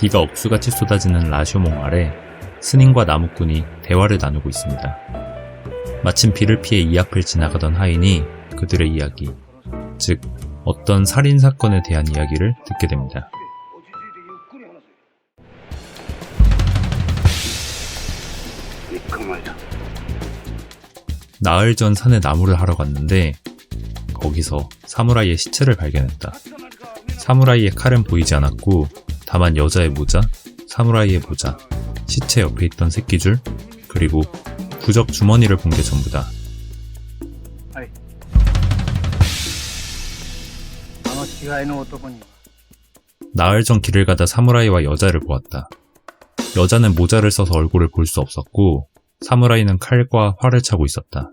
비가 억수같이 쏟아지는 라쇼몽 아래 스님과 나무꾼이 대화를 나누고 있습니다. 마침 비를 피해 이 앞을 지나가던 하인이 그들의 이야기, 즉 어떤 살인사건에 대한 이야기를 듣게 됩니다. 나흘 전 산에 나무를 하러 갔는데 거기서 사무라이의 시체를 발견했다. 사무라이의 칼은 보이지 않았고 다만 여자의 모자, 사무라이의 모자, 시체 옆에 있던 새끼줄, 그리고 부적 주머니를 본 게 전부다. 나흘 전 길을 가다 사무라이와 여자를 보았다. 여자는 모자를 써서 얼굴을 볼 수 없었고 사무라이는 칼과 활을 차고 있었다.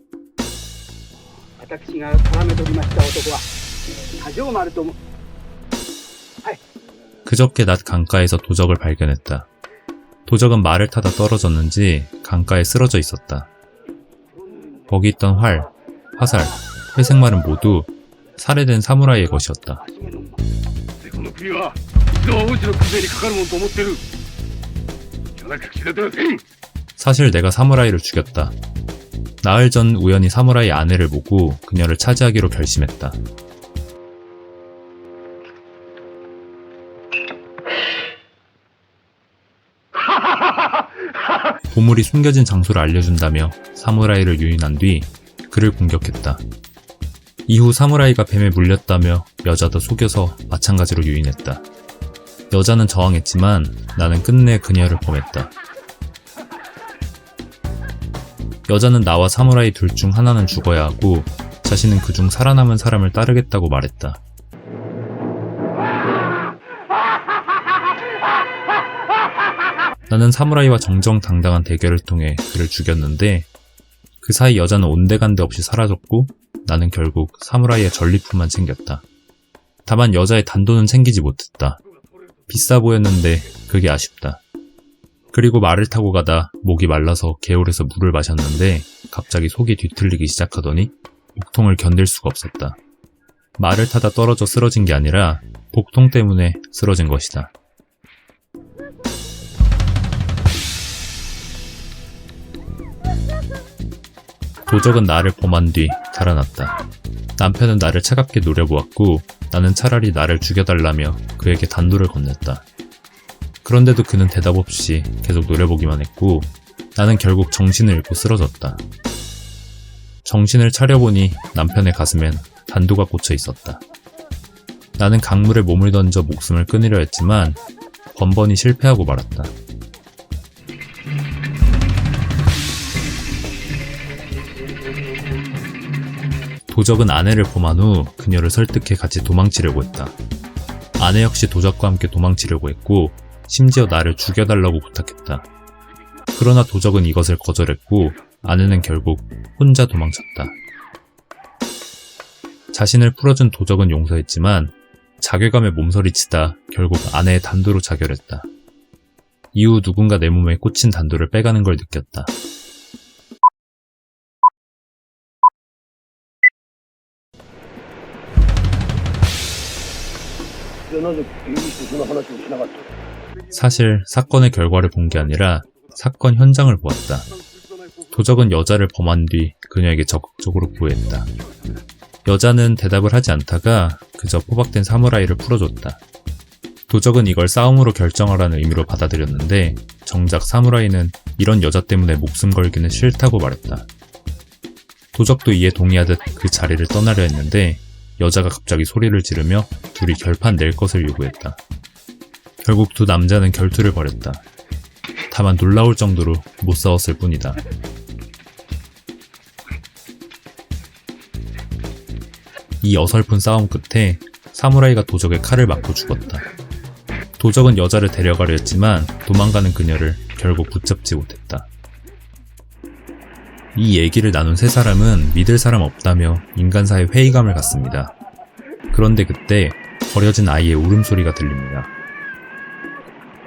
그저께 낮 강가에서 도적을 발견했다. 도적은 말을 타다 떨어졌는지 강가에 쓰러져 있었다. 거기 있던 활, 화살, 회색말은 모두 살해된 사무라이의 것이었다. 사실 내가 사무라이를 죽였다. 나흘 전 우연히 사무라이 아내를 보고 그녀를 차지하기로 결심했다. 보물이 숨겨진 장소를 알려준다며 사무라이를 유인한 뒤 그를 공격했다. 이후 사무라이가 뱀에 물렸다며 여자도 속여서 마찬가지로 유인했다. 여자는 저항했지만 나는 끝내 그녀를 범했다. 여자는 나와 사무라이 둘 중 하나는 죽어야 하고 자신은 그중 살아남은 사람을 따르겠다고 말했다. 나는 사무라이와 정정당당한 대결을 통해 그를 죽였는데 그 사이 여자는 온데간데 없이 사라졌고 나는 결국 사무라이의 전리품만 챙겼다. 다만 여자의 단도는 챙기지 못했다. 비싸 보였는데 그게 아쉽다. 그리고 말을 타고 가다 목이 말라서 개울에서 물을 마셨는데 갑자기 속이 뒤틀리기 시작하더니 복통을 견딜 수가 없었다. 말을 타다 떨어져 쓰러진 게 아니라 복통 때문에 쓰러진 것이다. 도적은 나를 범한 뒤 달아났다. 남편은 나를 차갑게 노려보았고 나는 차라리 나를 죽여달라며 그에게 단도를 건넸다. 그런데도 그는 대답 없이 계속 노려보기만 했고 나는 결국 정신을 잃고 쓰러졌다. 정신을 차려보니 남편의 가슴엔 단도가 꽂혀 있었다. 나는 강물에 몸을 던져 목숨을 끊으려 했지만 번번이 실패하고 말았다. 도적은 아내를 범한 후 그녀를 설득해 같이 도망치려고 했다. 아내 역시 도적과 함께 도망치려고 했고 심지어 나를 죽여달라고 부탁했다. 그러나 도적은 이것을 거절했고 아내는 결국 혼자 도망쳤다. 자신을 풀어준 도적은 용서했지만 자괴감에 몸서리치다 결국 아내의 단도로 자결했다. 이후 누군가 내 몸에 꽂힌 단도를 빼가는 걸 느꼈다. 사실 사건의 결과를 본 게 아니라 사건 현장을 보았다. 도적은 여자를 범한 뒤 그녀에게 적극적으로 구애했다. 여자는 대답을 하지 않다가 그저 포박된 사무라이를 풀어줬다. 도적은 이걸 싸움으로 결정하라는 의미로 받아들였는데 정작 사무라이는 이런 여자 때문에 목숨 걸기는 싫다고 말했다. 도적도 이에 동의하듯 그 자리를 떠나려 했는데 여자가 갑자기 소리를 지르며 둘이 결판 낼 것을 요구했다. 결국 두 남자는 결투를 벌였다. 다만 놀라울 정도로 못 싸웠을 뿐이다. 이 어설픈 싸움 끝에 사무라이가 도적의 칼을 맞고 죽었다. 도적은 여자를 데려가려 했지만 도망가는 그녀를 결국 붙잡지 못했다. 이 얘기를 나눈 세 사람은 믿을 사람 없다며 인간사에 회의감을 갖습니다. 그런데 그때 버려진 아이의 울음소리가 들립니다.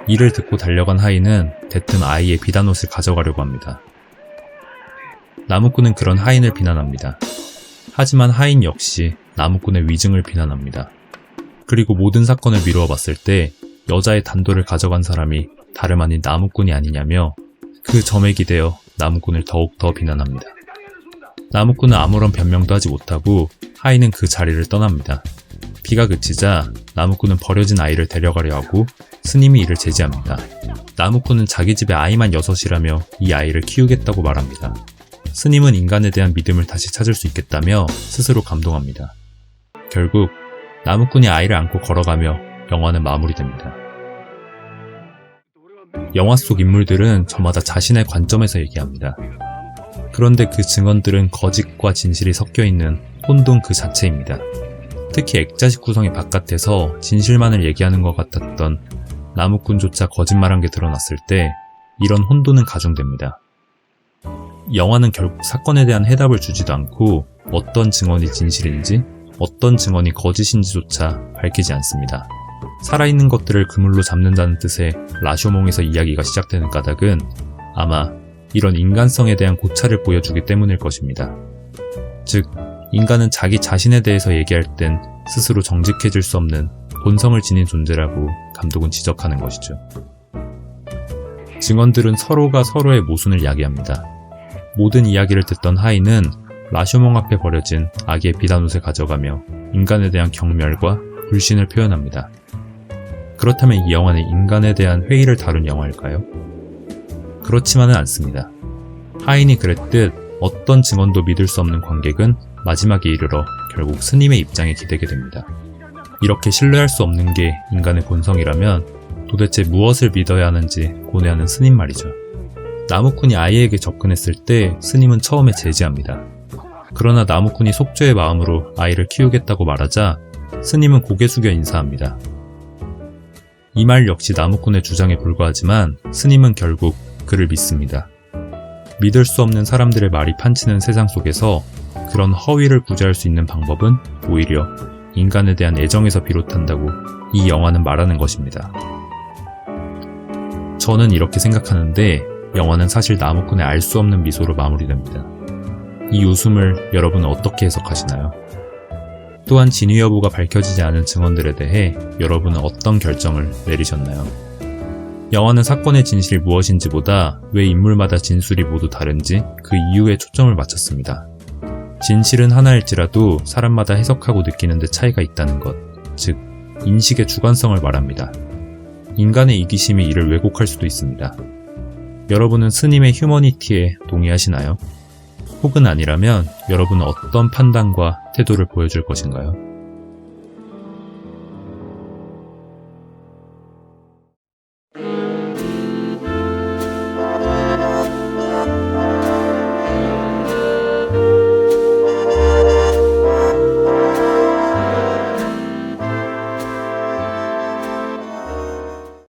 이를 듣고 달려간 하인은 대뜸 아이의 비단옷을 가져가려고 합니다. 나무꾼은 그런 하인을 비난합니다. 하지만 하인 역시 나무꾼의 위증을 비난합니다. 그리고 모든 사건을 미루어 봤을 때 여자의 단도를 가져간 사람이 다름 아닌 나무꾼이 아니냐며 그 점에 기대어 나무꾼을 더욱 더 비난합니다. 나무꾼은 아무런 변명도 하지 못하고 하인은 그 자리를 떠납니다. 비가 그치자 나무꾼은 버려진 아이를 데려가려 하고 스님이 이를 제지합니다. 나무꾼은 자기 집에 아이만 6이라며 이 아이를 키우겠다고 말합니다. 스님은 인간에 대한 믿음을 다시 찾을 수 있겠다며 스스로 감동합니다. 결국 나무꾼이 아이를 안고 걸어가며 영화는 마무리됩니다. 영화 속 인물들은 저마다 자신의 관점에서 얘기합니다. 그런데 그 증언들은 거짓과 진실이 섞여있는 혼돈 그 자체입니다. 특히 액자식 구성의 바깥에서 진실만을 얘기하는 것 같았던 나무꾼조차 거짓말한 게 드러났을 때 이런 혼돈은 가중됩니다. 영화는 결국 사건에 대한 해답을 주지도 않고 어떤 증언이 진실인지 어떤 증언이 거짓인지조차 밝히지 않습니다. 살아있는 것들을 그물로 잡는다는 뜻의 라쇼몽에서 이야기가 시작되는 까닭은 아마 이런 인간성에 대한 고찰을 보여주기 때문일 것입니다. 즉, 인간은 자기 자신에 대해서 얘기할 땐 스스로 정직해질 수 없는 본성을 지닌 존재라고 감독은 지적하는 것이죠. 증언들은 서로가 서로의 모순을 야기합니다. 모든 이야기를 듣던 하인은 라쇼몽 앞에 버려진 아기의 비단옷을 가져가며 인간에 대한 경멸과 불신을 표현합니다. 그렇다면 이 영화는 인간에 대한 회의를 다룬 영화일까요? 그렇지만은 않습니다. 하인이 그랬듯 어떤 증언도 믿을 수 없는 관객은 마지막에 이르러 결국 스님의 입장에 기대게 됩니다. 이렇게 신뢰할 수 없는 게 인간의 본성이라면 도대체 무엇을 믿어야 하는지 고뇌하는 스님 말이죠. 나무꾼이 아이에게 접근했을 때 스님은 처음에 제지합니다. 그러나 나무꾼이 속죄의 마음으로 아이를 키우겠다고 말하자 스님은 고개 숙여 인사합니다. 이 말 역시 나무꾼의 주장에 불과하지만 스님은 결국 그를 믿습니다. 믿을 수 없는 사람들의 말이 판치는 세상 속에서 그런 허위를 구제할 수 있는 방법은 오히려 인간에 대한 애정에서 비롯한다고 이 영화는 말하는 것입니다. 저는 이렇게 생각하는데 영화는 사실 나무꾼의 알 수 없는 미소로 마무리됩니다. 이 웃음을 여러분은 어떻게 해석하시나요? 또한 진위 여부가 밝혀지지 않은 증언들에 대해 여러분은 어떤 결정을 내리셨나요? 영화는 사건의 진실이 무엇인지보다 왜 인물마다 진술이 모두 다른지 그 이유에 초점을 맞췄습니다. 진실은 하나일지라도 사람마다 해석하고 느끼는 데 차이가 있다는 것, 즉 인식의 주관성을 말합니다. 인간의 이기심이 이를 왜곡할 수도 있습니다. 여러분은 스님의 휴머니티에 동의하시나요? 혹은 아니라면 여러분은 어떤 판단과 태도를 보여줄 것인가요?